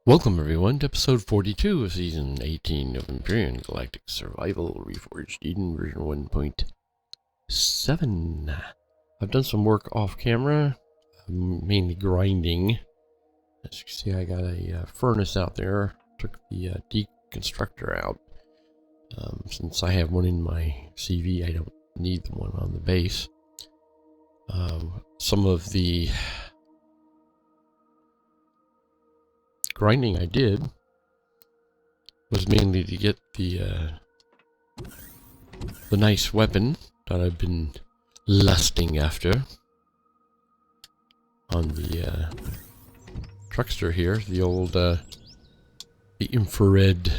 Welcome everyone to episode 42 of season 18 of Empyrion Galactic Survival Reforged Eden version 1.7. I've done some work off camera, mainly grinding. As you can see, I got a furnace out there. Took the deconstructor out. Since I have one in my CV, I don't need the one on the base. Some of the grinding I did was mainly to get the nice weapon that I've been lusting after on the truckster here, the old the infrared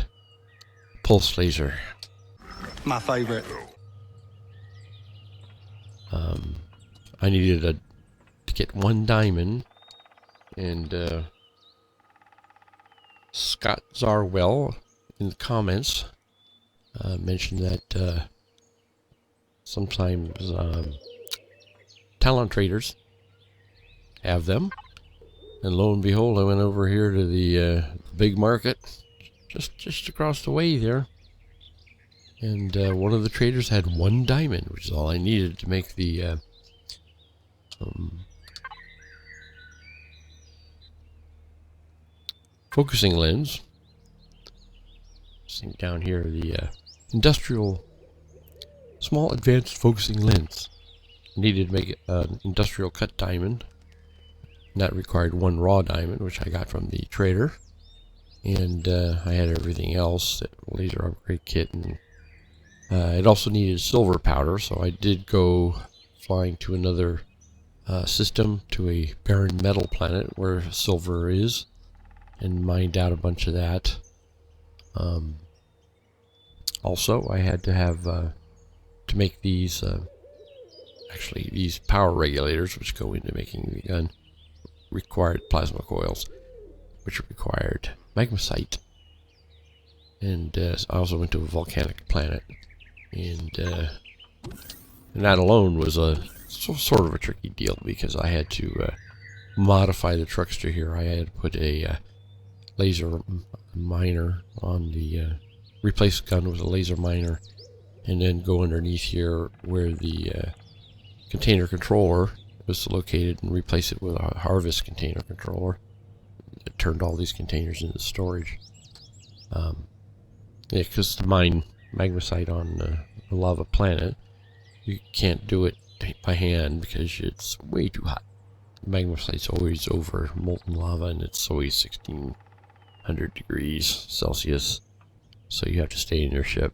pulse laser. My favorite. I needed to get 1 diamond, and Scott Zarwell in the comments mentioned that sometimes talent traders have them, and lo and behold, I went over here to the big market just across the way there, and one of the traders had 1 diamond, which is all I needed to make the focusing lens. See down here, the industrial small advanced focusing lens. Needed to make an industrial cut diamond. And that required 1 raw diamond, which I got from the trader. And I had everything else, that laser upgrade kit, and it also needed silver powder, so I did go flying to another system, to a barren metal planet where silver is, and mined out a bunch of that. Also, I had to have to make these actually these power regulators, which go into making the gun, required plasma coils, which required magmasite. And I also went to a volcanic planet, and that alone was a sort of a tricky deal, because I had to modify the truckster here. I had to put a laser miner on the replace the gun with a laser miner, and then go underneath here where the container controller was located and replace it with a harvest container controller. It turned all these containers into storage. Yeah, because to mine magmasite on a lava planet, you can't do it by hand because it's way too hot. Magmasite's always over molten lava, and it's always 1600 degrees Celsius, so you have to stay in your ship.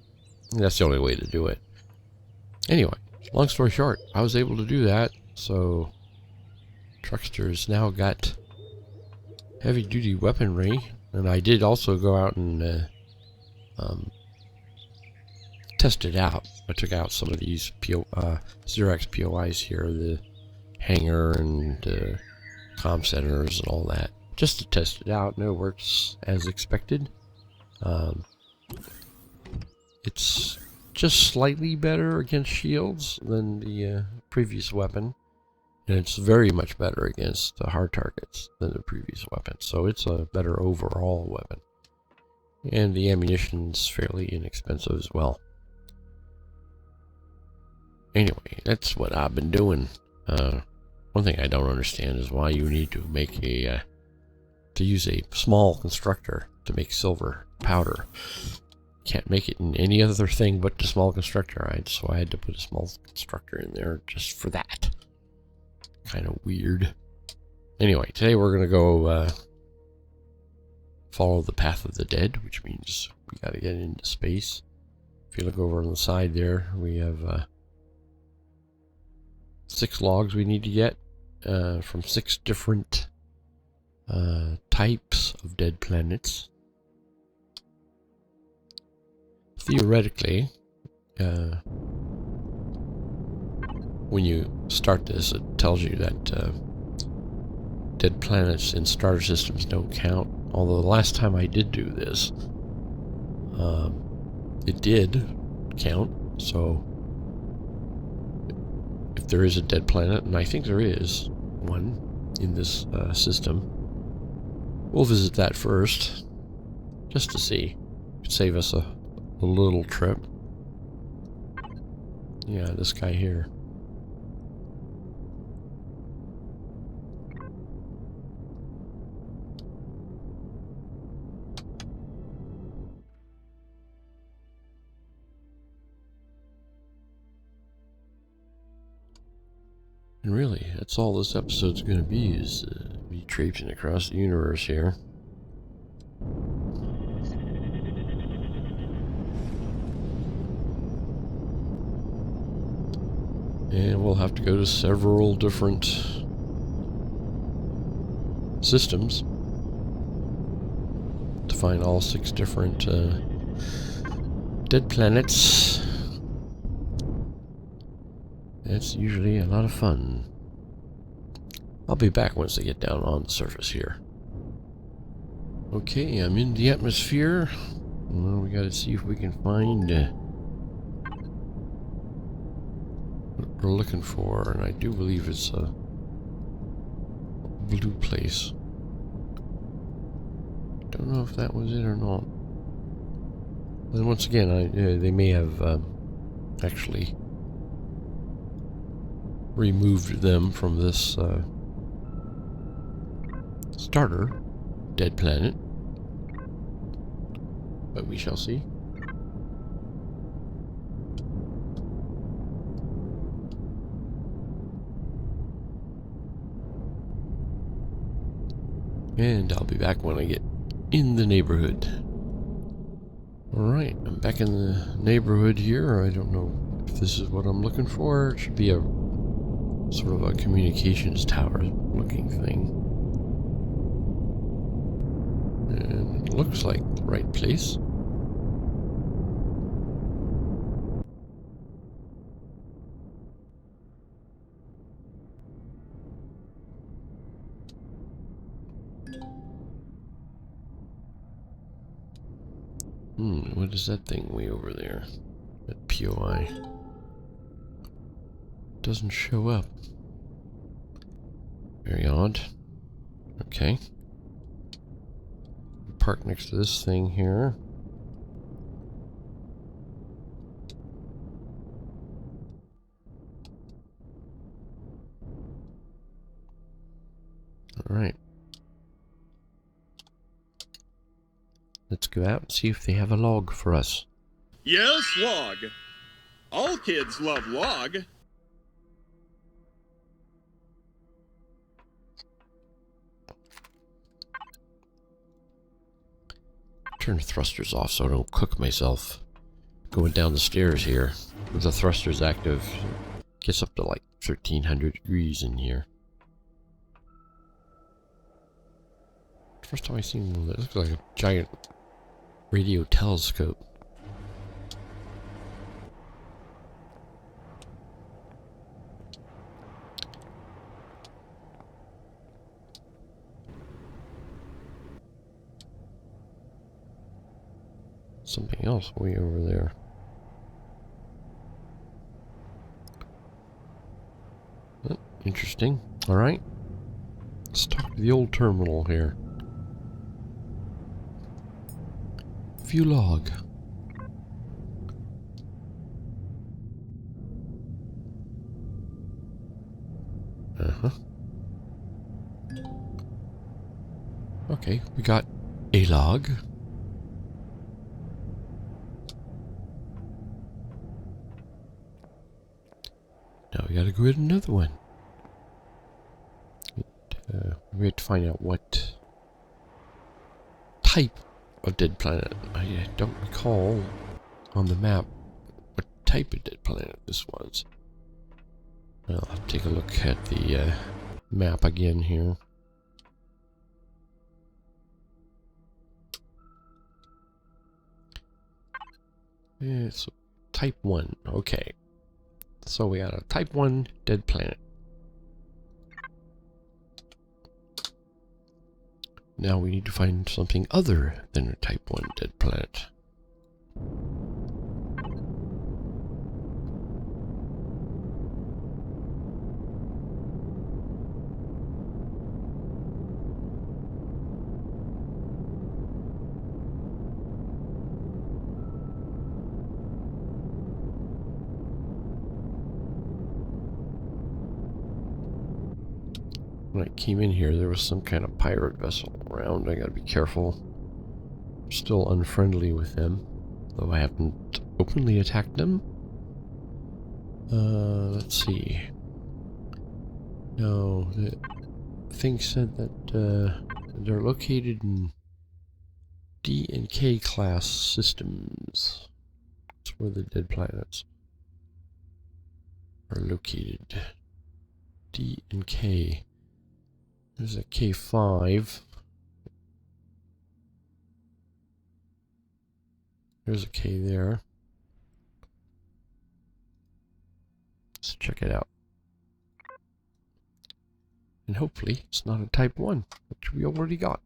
And that's the only way to do it. Anyway, long story short, I was able to do that, so Truckster's now got heavy duty weaponry, and I did also go out and test it out. I took out some of these Xerox POIs here, the hangar and comm centers and all that, just to test it out, and it works as expected. It's just slightly better against shields than the previous weapon, and it's very much better against hard targets than the previous weapon, so it's a better overall weapon. And the ammunition's fairly inexpensive as well. Anyway, that's what I've been doing. One thing I don't understand is why you need to make to use a small constructor to make silver powder. Can't make it in any other thing but the small constructor, right? So I had to put a small constructor in there just for that. Kind of weird. Anyway, today we're gonna go follow the path of the dead, which means we gotta get into space. If you look over on the side there, we have 6 logs we need to get from 6 different types of dead planets. Theoretically, when you start this, it tells you that dead planets in starter systems don't count. Although the last time I did do this, it did count. So if there is a dead planet, and I think there is one in this system, We'll visit that first, just to see. Could save us a little trip. Yeah, this guy here. And really, that's all this episode's going to be, is me traipsing across the universe here. And we'll have to go to several different systems to find all 6 different dead planets. It's usually a lot of fun. I'll be back once I get down on the surface here. Okay, I'm in the atmosphere. Well, we gotta see if we can find what we're looking for, and I do believe it's a blue place. Don't know if that was it or not. And once again, they may have actually removed them from this starter dead planet, but we shall see. And I'll be back when I get in the neighborhood. Alright, I'm back in the neighborhood here. I don't know if this is what I'm looking for. It should be a sort of a communications tower looking thing. And it looks like the right place. What is that thing way over there? That POI doesn't show up. Very odd. Okay. Park next to this thing here. Alright. Let's go out and see if they have a log for us. Yes, log. All kids love log. Turn the thrusters off so I don't cook myself. Going down the stairs here with the thrusters active. Gets up to like 1300 degrees in here. First time I seen one that looks like a giant radio telescope. Something else way over there. Oh, interesting. Alright. Let's talk to the old terminal here. View log. Okay, we got a log. Now we gotta go get another one. We have to find out what type of dead planet. I don't recall on the map what type of dead planet this was. I'll have to take a look at the map again here. It's type 1. Okay. So we got a type 1 dead planet. Now we need to find something other than a type 1 dead planet. when I came in here, there was some kind of pirate vessel around. I gotta be careful. I'm still unfriendly with them, though I haven't openly attacked them. Let's see. No, the thing said that they're located in D and K class systems. That's where the dead planets are located. D and K. There's a K5. There's a K there. Let's check it out. And hopefully it's not a Type 1, which we already got.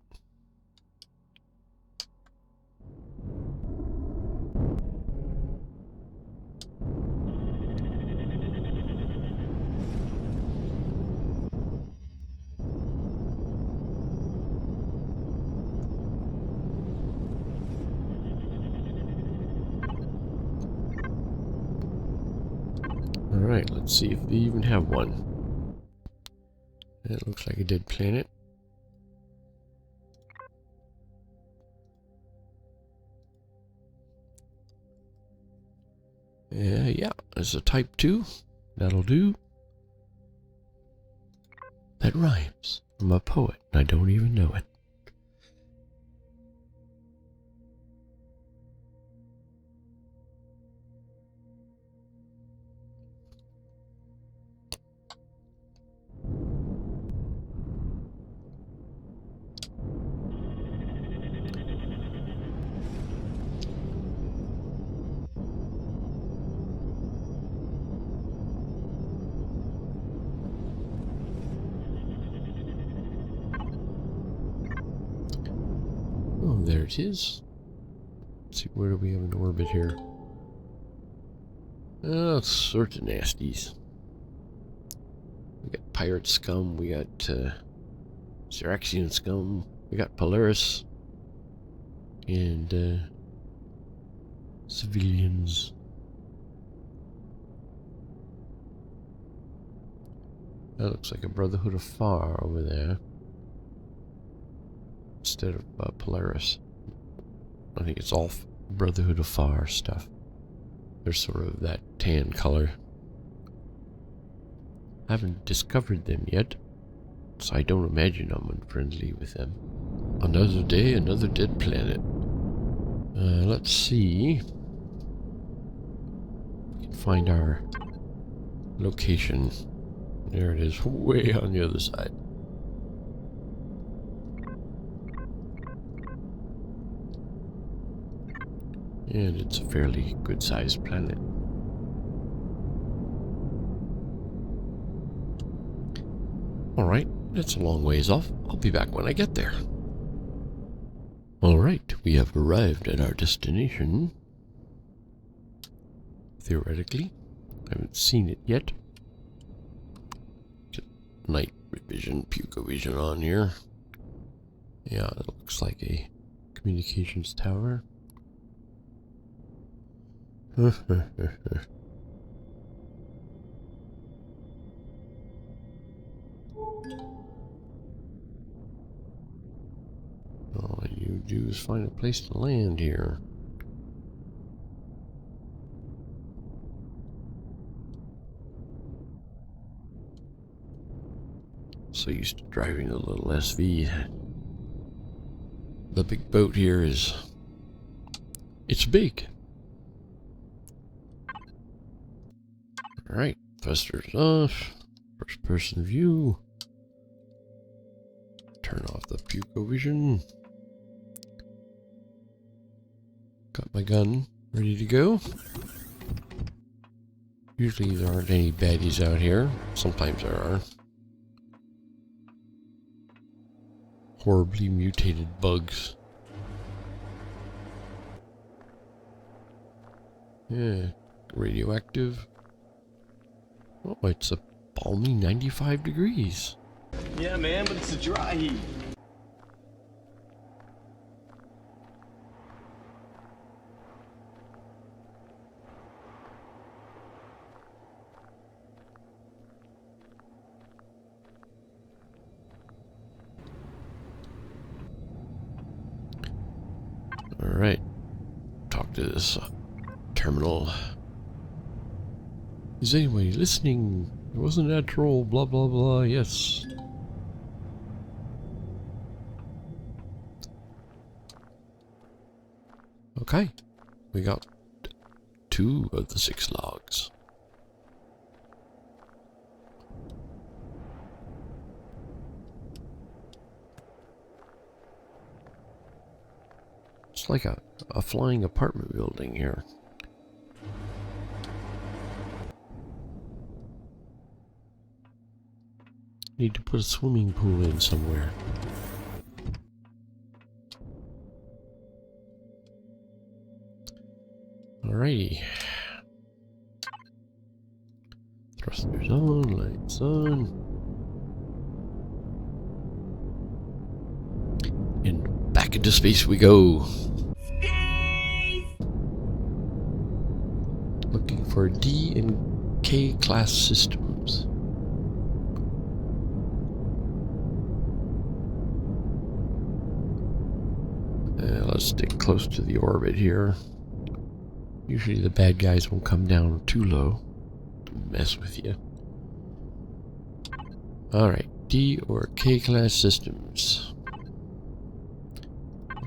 Alright, let's see if they even have one. It looks like a dead planet. Yeah, it's a Type 2. That'll do. That rhymes. I'm a poet, and I don't even know it. Oh, there it is. Let's see, where do we have an orbit here? Oh, sorts of nasties. We got pirate scum, we got Syraxian scum, we got Polaris, and civilians. That looks like a Brotherhood of Far over there. Instead of Polaris. I think it's all Brotherhood of Far stuff. They're sort of that tan color. I haven't discovered them yet, so I don't imagine I'm unfriendly with them. Another day, another dead planet. Let's see. We can find our location. There it is, way on the other side. And it's a fairly good-sized planet. Alright, it's a long ways off. I'll be back when I get there. Alright, we have arrived at our destination. Theoretically. I haven't seen it yet. Get night vision, puco vision on here. Yeah, it looks like a communications tower. Oh, all you do is find a place to land here. So used to driving the little SV. The big boat here is... it's big. Alright, thrusters off. First person view. Turn off the puco vision. Got my gun ready to go. Usually there aren't any baddies out here. Sometimes there are. Horribly mutated bugs. Yeah, radioactive. Oh, it's a balmy 95 degrees. Yeah, man, but it's a dry heat. to this terminal. Is anybody listening? It wasn't natural, blah blah blah, yes. Okay, we got 2 of the 6 logs. It's like a flying apartment building here. Need to put a swimming pool in somewhere. Alrighty. Thrusters on, lights on. And back into space we go. Looking for D and K class systems. Let's stick close to the orbit here. Usually the bad guys won't come down too low to mess with you. Alright, D or K class systems.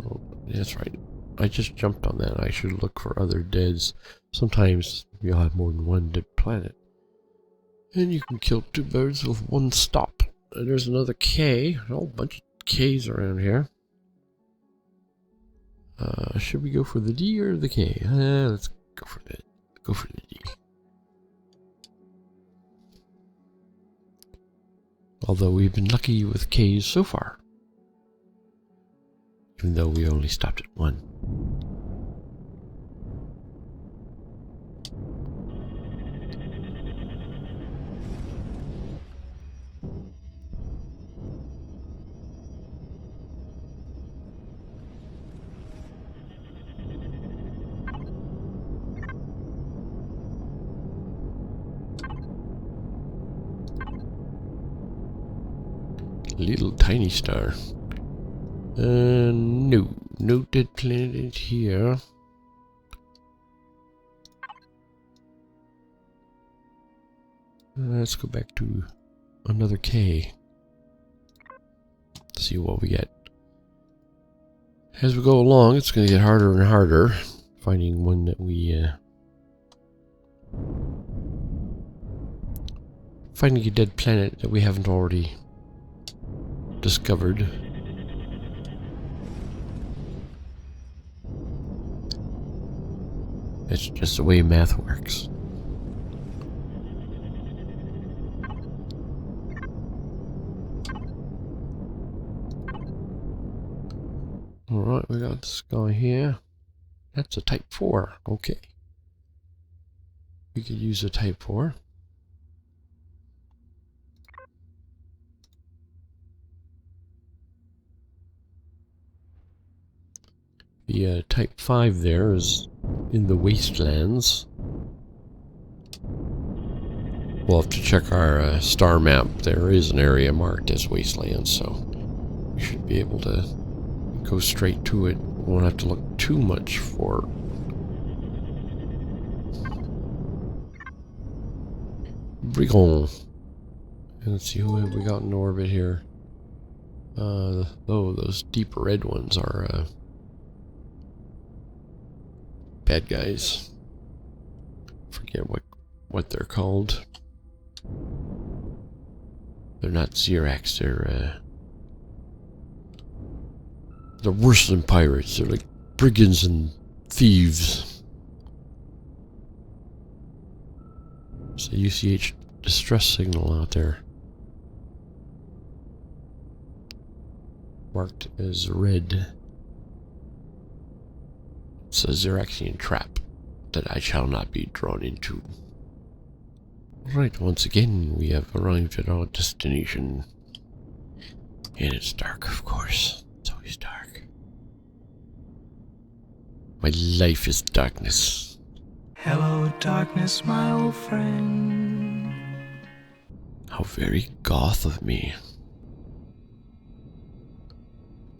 Oh, that's right. I just jumped on that. I should look for other deads. Sometimes you'll have more than one dead planet. And you can kill 2 birds with 1 stop. And there's another K. A whole bunch of Ks around here. Should we go for the D or the K? Let's go for the D. Although we've been lucky with Ks so far. Even though we only stopped at 1. Little tiny star. No dead planet here. Let's go back to another K. See what we get. As we go along, it's going to get harder and harder finding one that we finding a dead planet that we haven't already discovered. It's just the way math works. Alright, we got this guy here. That's a Type 4. Okay. We could use a Type 4. The Type 5 there is in the wastelands. We'll have to check our star map. There is an area marked as wastelands, so we should be able to go straight to it. We won't have to look too much for Brigon. And let's see who have we got in orbit here. Oh, those deep red ones are bad guys. Forget what they're called. They're not Xerax, they're worse than pirates. They're like brigands and thieves. It's a UCH distress signal out there. Marked as red. It's a Xeraxian trap that I shall not be drawn into. Alright, once again, we have arrived at our destination. And it's dark, of course. It's always dark. My life is darkness. Hello, darkness, my old friend. How very goth of me.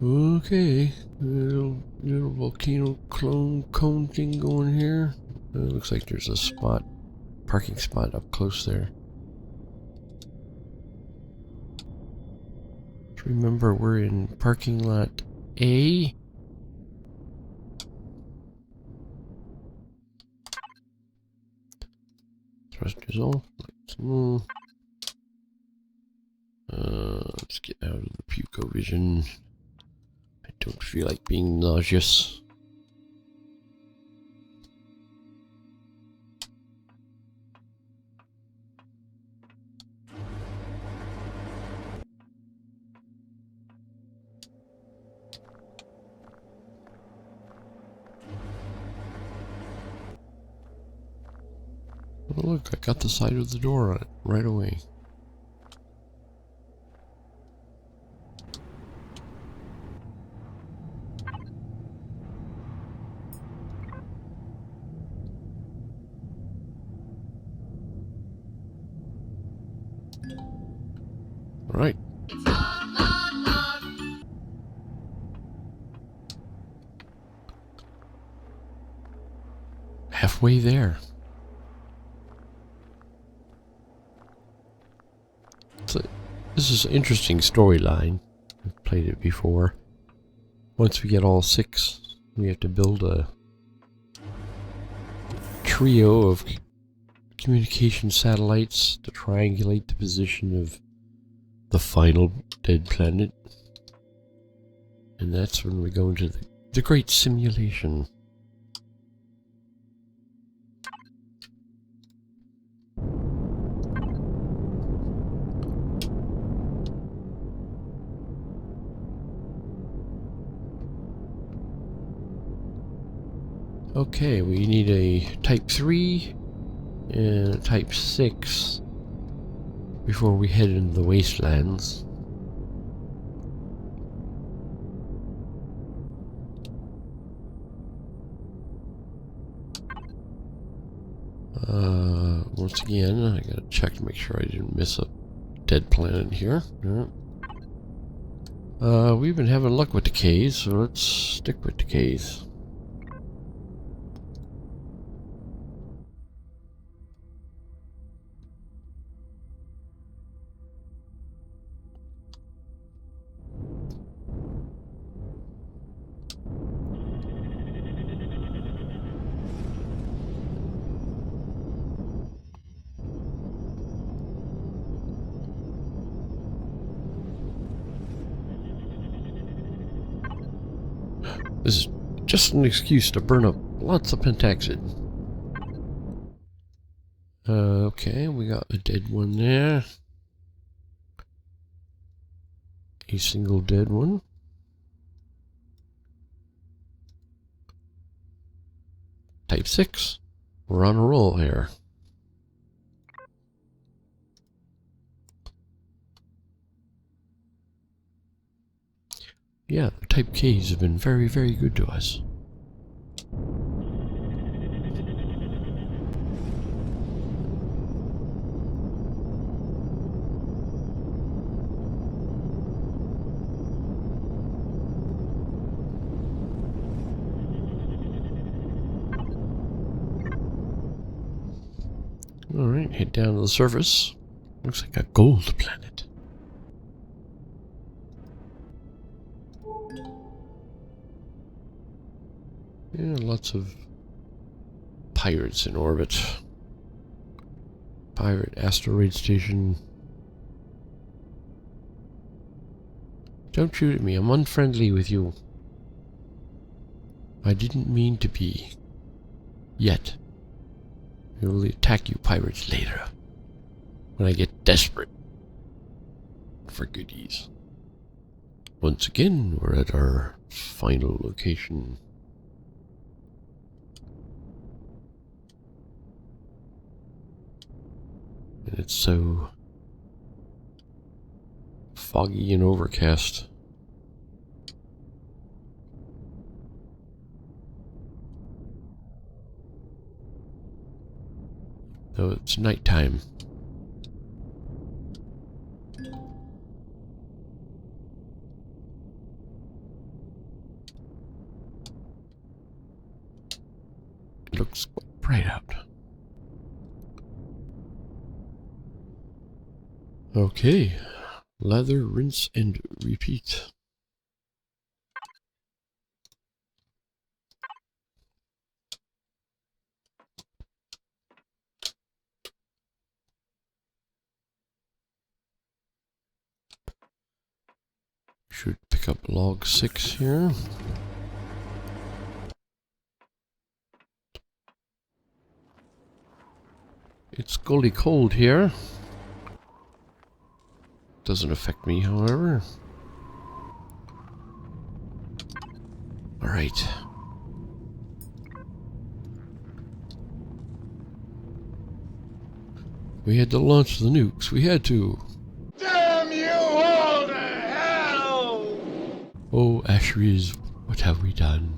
Okay, Little volcano cone thing going here. Looks like there's a spot, parking spot up close there. Remember, we're in parking lot A. Thrust all. Let's get out of the Puco vision. I don't feel like being nauseous. Oh, look, I got the side of the door on it right away. Right. Halfway there. This is an interesting storyline. I've played it before. Once we get all 6, we have to build a trio of communication satellites to triangulate the position of the final dead planet. And that's when we go into the great simulation. Okay, we need a Type 3 and a Type 6 before we head into the wastelands. Once again, I gotta check to make sure I didn't miss a dead planet here. Yeah. We've been having luck with the Ks, so let's stick with the Ks. This is just an excuse to burn up lots of pentaxid. Okay, we got a dead one there. A single dead one. Type 6. We're on a roll here. Yeah, the Type Ks have been very, very good to us. Alright, head down to the surface. Looks like a gold planet. Yeah, lots of pirates in orbit. Pirate asteroid station. Don't shoot at me, I'm unfriendly with you. I didn't mean to be. Yet. I will attack you pirates later. When I get desperate. For goodies. Once again, we're at our final location. And it's so foggy and overcast. Though it's nighttime. right out. Okay. Lather, rinse, and repeat. Should pick up log 6 here. It's scully cold here. Doesn't affect me, however. Alright. We had to launch the nukes. We had to. Damn you all to hell! Oh, Ashries, what have we done?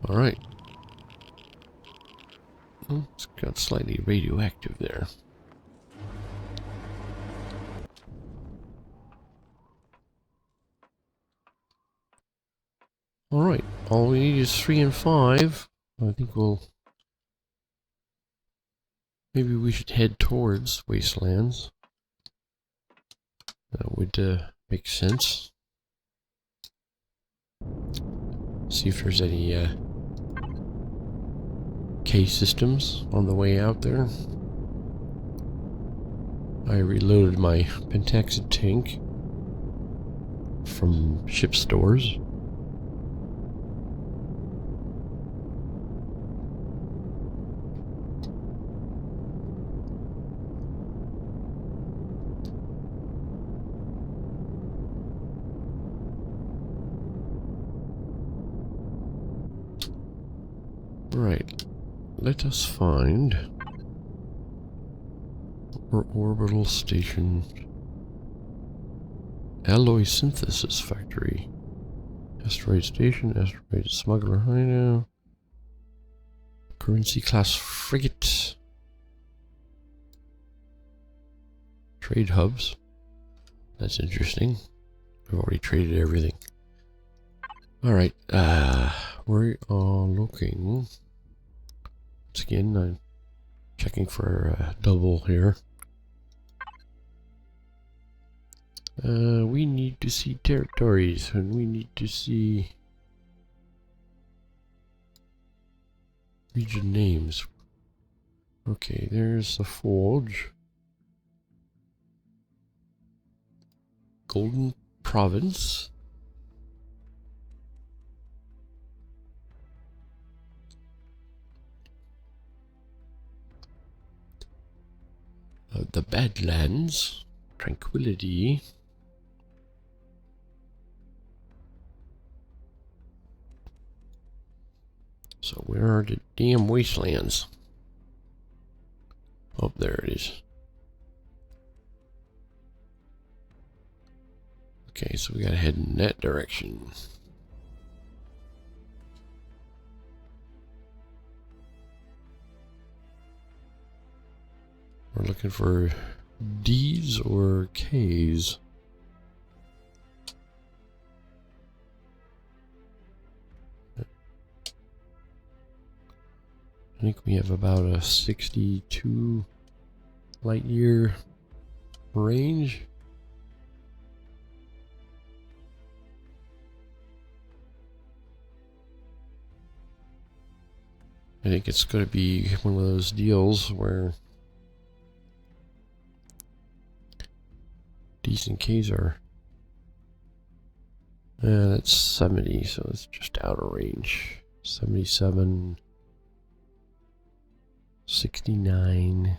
Alright. Oh, it's got slightly radioactive there. Alright, all we need is 3 and 5. I think we'll... Maybe we should head towards Wastelands. That would make sense. See if there's any K systems on the way out there. I reloaded my pentaxid tank from ship stores. Right, let us find our orbital station. Alloy synthesis factory. Asteroid station, asteroid smuggler hideout. Currency class frigate. Trade hubs. That's interesting. I've already traded everything. Alright, we are looking. Once again, I'm checking for a double here. We need to see territories, and we need to see region names. Okay, there's the Forge. Golden Province. The Badlands. Tranquility. So where are the damn wastelands? Oh, there it is. Okay, so we gotta head in that direction. We're looking for D's or K's. I think we have about a 62 light year range. I think it's going to be one of those deals where D's and K's are... that's 70, so it's just out of range. 77... 69.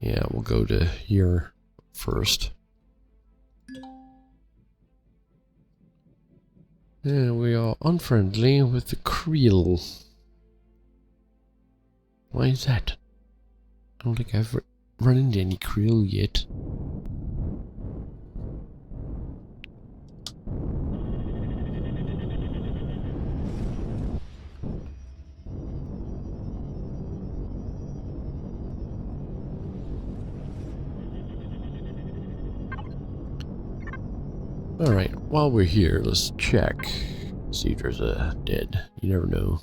Yeah, we'll go to here first. And we are unfriendly with the Creel. Why is that? I don't think I've run into any Creel yet. Alright, while we're here, let's check. See if there's a dead. You never know.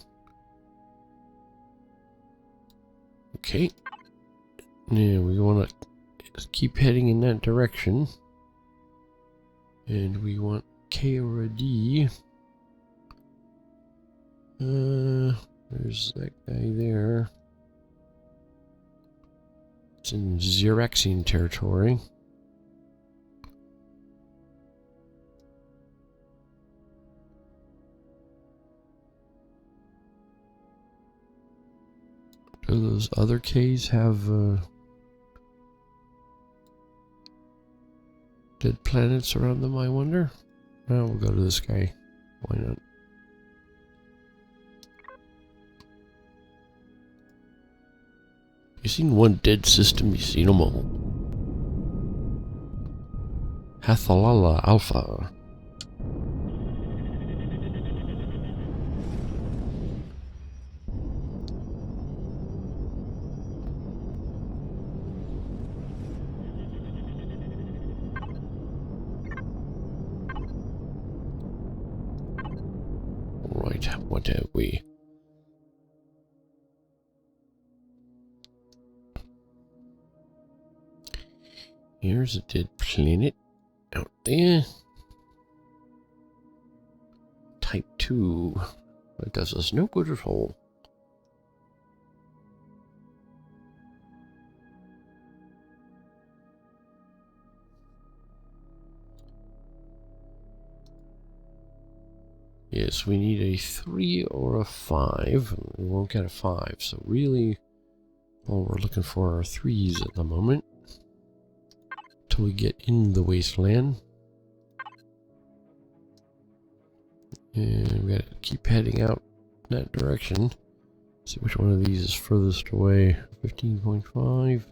Okay. Yeah, we want to keep heading in that direction. And we want K or a D. There's that guy there. It's in Xeraxian territory. Do those other Ks have dead planets around them, I wonder? Well, we'll go to this guy. Why not? You seen one dead system, you seen them all. Hathalala Alpha. Right, what have we? Here's a dead planet out there. Type 2. That does us no good at all. Yes, we need a 3 or a 5. We won't get a 5, so really all we're looking for are 3s at the moment. Till we get in the wasteland. And we gotta keep heading out in that direction. See which one of these is furthest away. 15.5.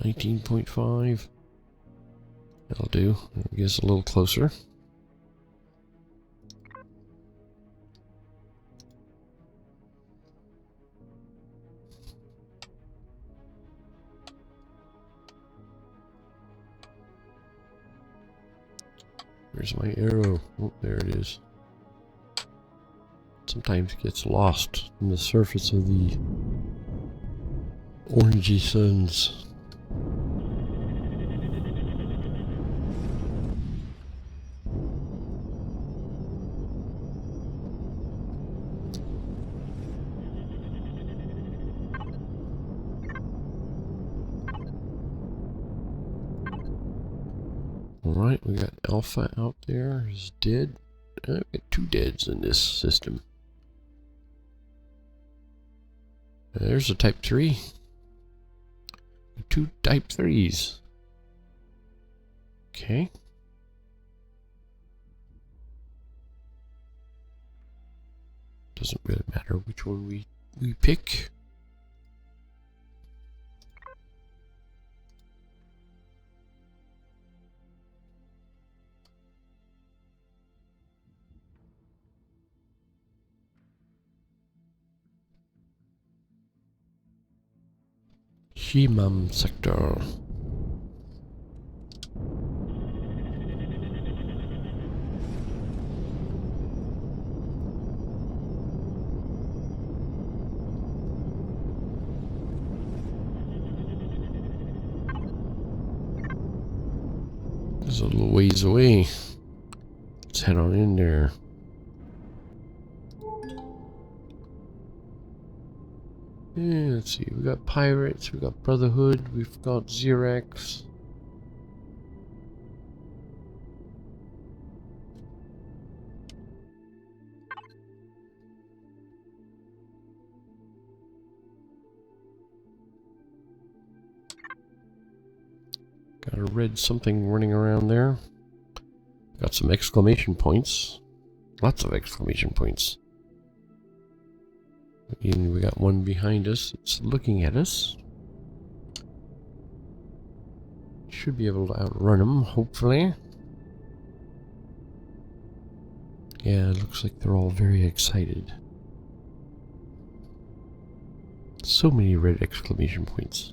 19.5. That'll do. I guess a little closer. Where's my arrow? Oh, there it is. Sometimes it gets lost in the surface of the orangey suns. Alright, we got Alpha out there. He's dead. We got 2 deads in this system. There's a Type 3. 2 Type 3s. Okay. Doesn't really matter which one we pick. Shimam sector. It's a little ways away. Let's head on in there. Yeah, let's see. We got pirates, we got Brotherhood, we've got Xerax. Got a red something running around there. Got some exclamation points. Lots of exclamation points. And we got one behind us. It's looking at us. Should be able to outrun them, hopefully. Yeah, it looks like they're all very excited. So many red exclamation points.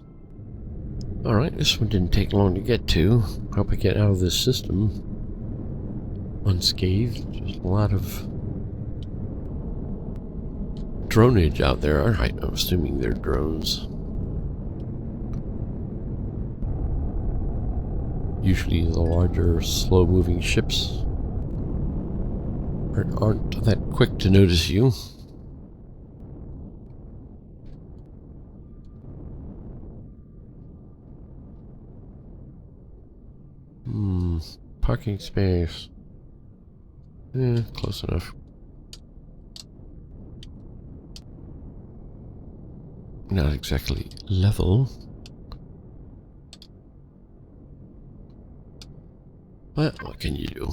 Alright, this one didn't take long to get to. Hope I get out of this system unscathed. There's a lot of dronage out there. Alright, I'm assuming they're drones. Usually the larger, slow-moving ships aren't that quick to notice you. Parking space. Close enough. Not exactly level. Well, what can you do?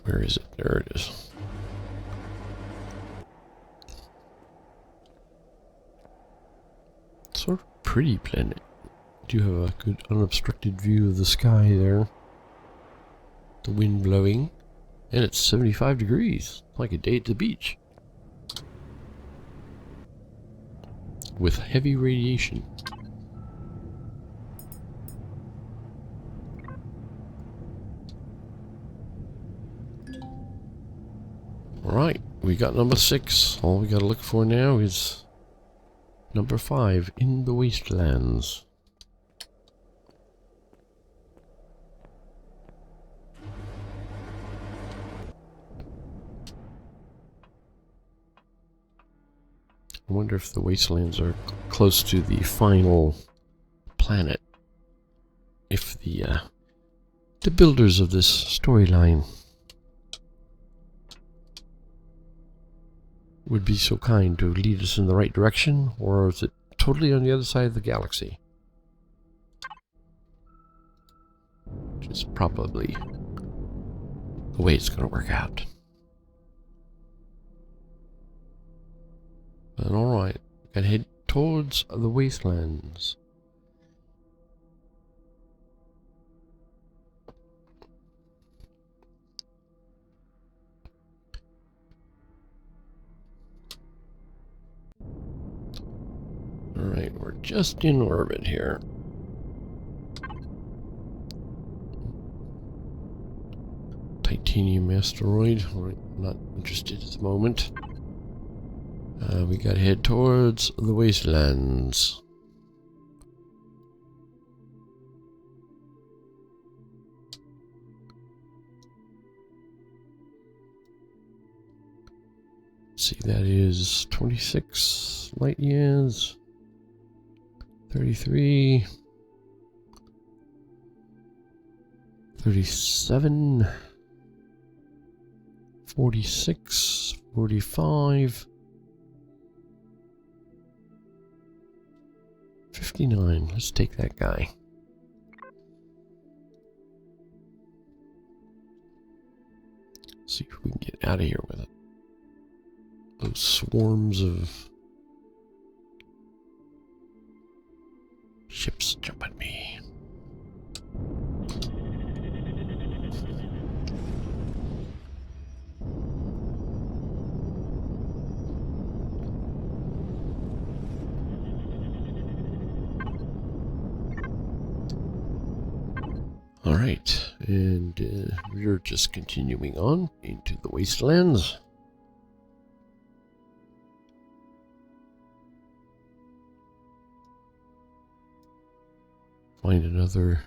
Where is it? There it is. Sort of pretty planet. Do have a good unobstructed view of the sky there. The wind blowing. And it's 75 degrees. Like a day at the beach. With heavy radiation. Alright, we got number 6. All we gotta look for now is number 5, in the wastelands. I wonder if the wastelands are close to the final planet. If the builders of this storyline would be so kind to lead us in the right direction, or is it totally on the other side of the galaxy? Which is probably the way it's going to work out. But alright, we gotta head towards the wastelands. Alright, we're just in orbit here. Titanium asteroid. We're not interested at the moment. We gotta head towards the wastelands. Let's see, that is 26 light years. 33, 37, 46, 45, 59. Let's take that guy. See if we can get out of here with it. Those swarms of ships jump at me. Alright, and we're just continuing on into the wastelands. Find another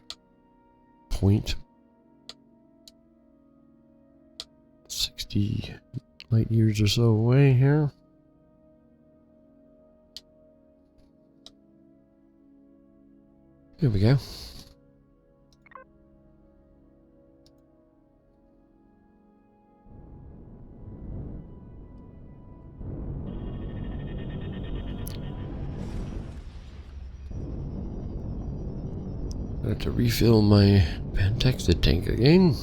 point. 60 light years or so away here. There we go. I have to refill my Pantexid tank again.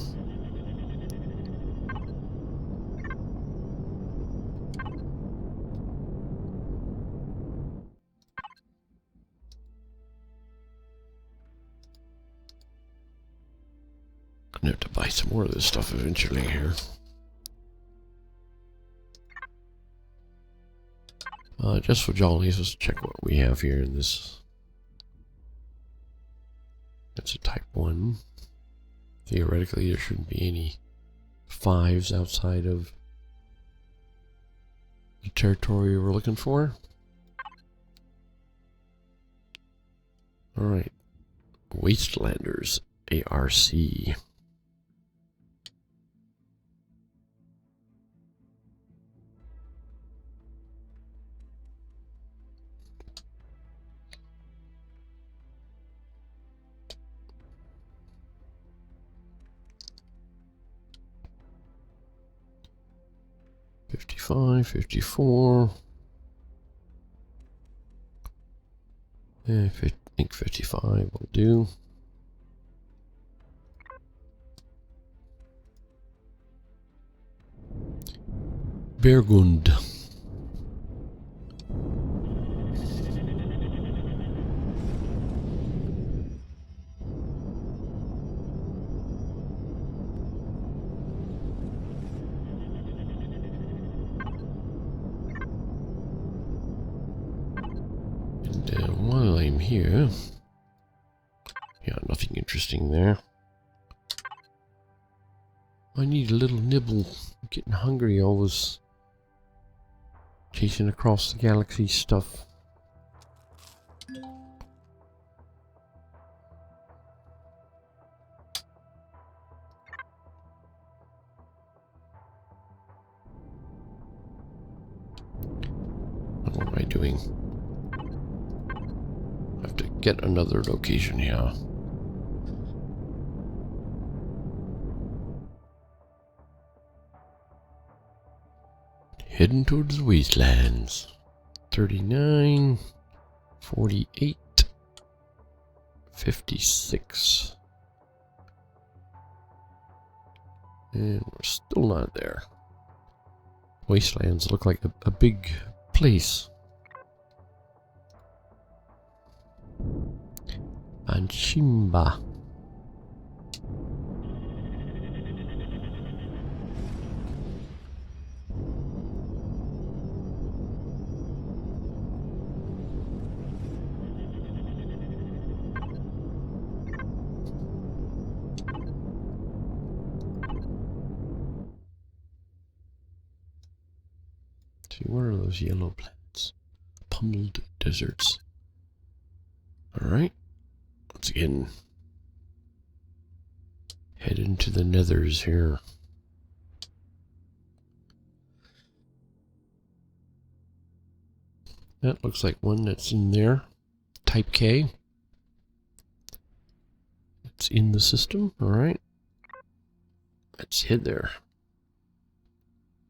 gonna have to buy some more of this stuff eventually here. Just for jollies, let's check what we have here in this. That's a type 1. Theoretically, there shouldn't be any 5s outside of the territory we're looking for. Alright. Wastelanders, ARC. $55, $54. I think 55 will do. Burgund. And while I'm here, yeah, nothing interesting there. I need a little nibble. I'm getting hungry, all this chasing across the galaxy stuff. What am I doing? I have to get another location here. Heading towards the wastelands. 39, 48, 56. And we're still not there. Wastelands look like a big place. Anchimba. See, what are those yellow plants? Pummeled deserts. Alright. Let's again head into the nethers here. That looks like one that's in there. Type K. It's in the system. Alright. Let's head there.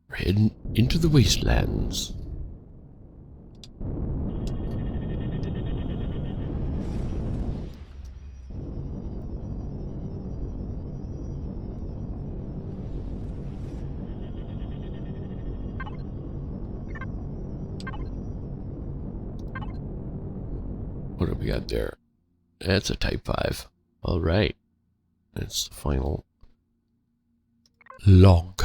We're heading into the wastelands. What have we got there? That's a Type 5. Alright. That's the final log.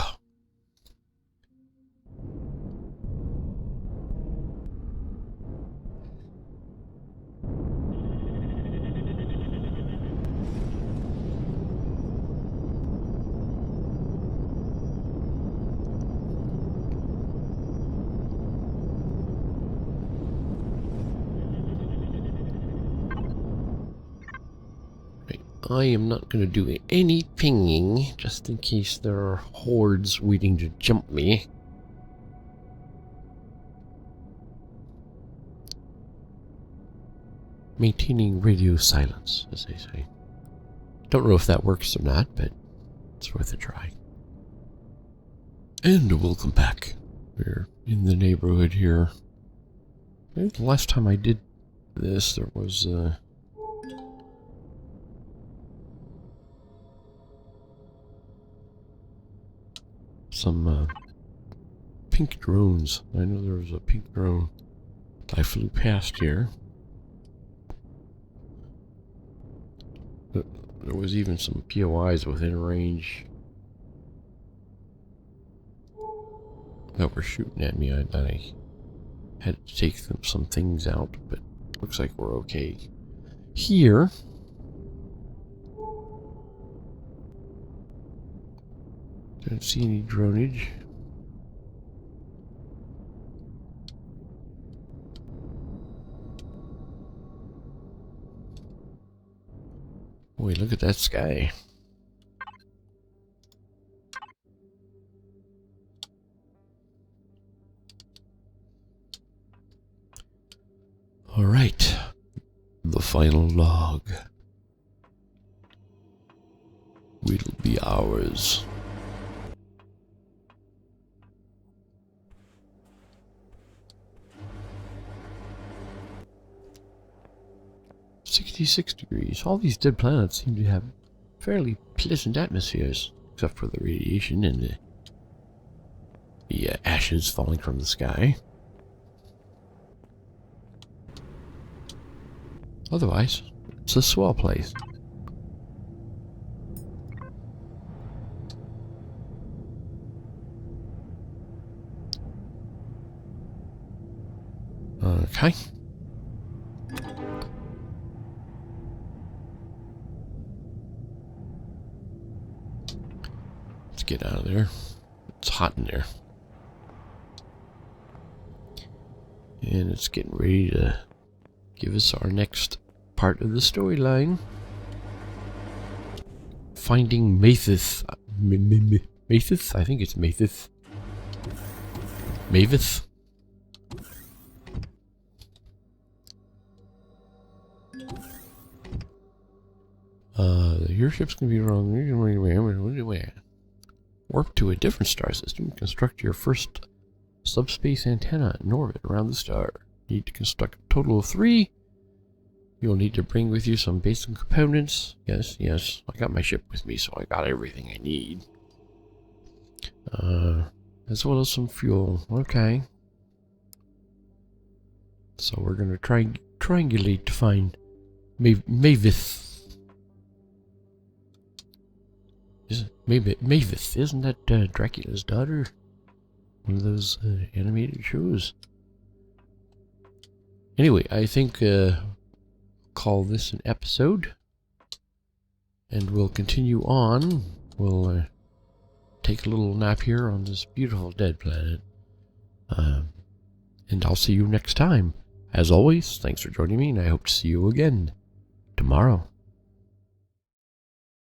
I am not going to do any pinging, just in case there are hordes waiting to jump me. Maintaining radio silence, as they say. Don't know if that works or not, but it's worth a try. And welcome back. We're in the neighborhood here. I think the last time I did this, there was some pink drones. I know there was a pink drone. I flew past here. There was even some POIs within range that were shooting at me. I had to take some things out, but looks like we're okay here. Don't see any dronage. Boy, look at that sky. All right, the final log will be ours. $66. All these dead planets seem to have fairly pleasant atmospheres, except for the radiation and the ashes falling from the sky. Otherwise, it's a swell place. Okay. Let's get out of there. It's hot in there. And it's getting ready to give us our next part of the storyline. Finding Mathis. Mathis? I think it's Mathis. Mavis? Your ship's gonna be wrong. Warp to a different star system. Construct your first subspace antenna in orbit around the star. Need to construct a total of 3. You'll need to bring with you some basic components. Yes, yes. I got my ship with me, so I got everything I need. As well as some fuel. Okay. So we're gonna triangulate to find Mavis. Mavis, isn't that Dracula's daughter? One of those animated shows. Anyway, I think call this an episode, and we'll continue on. We'll take a little nap here on this beautiful dead planet, and I'll see you next time. As always, thanks for joining me, and I hope to see you again tomorrow.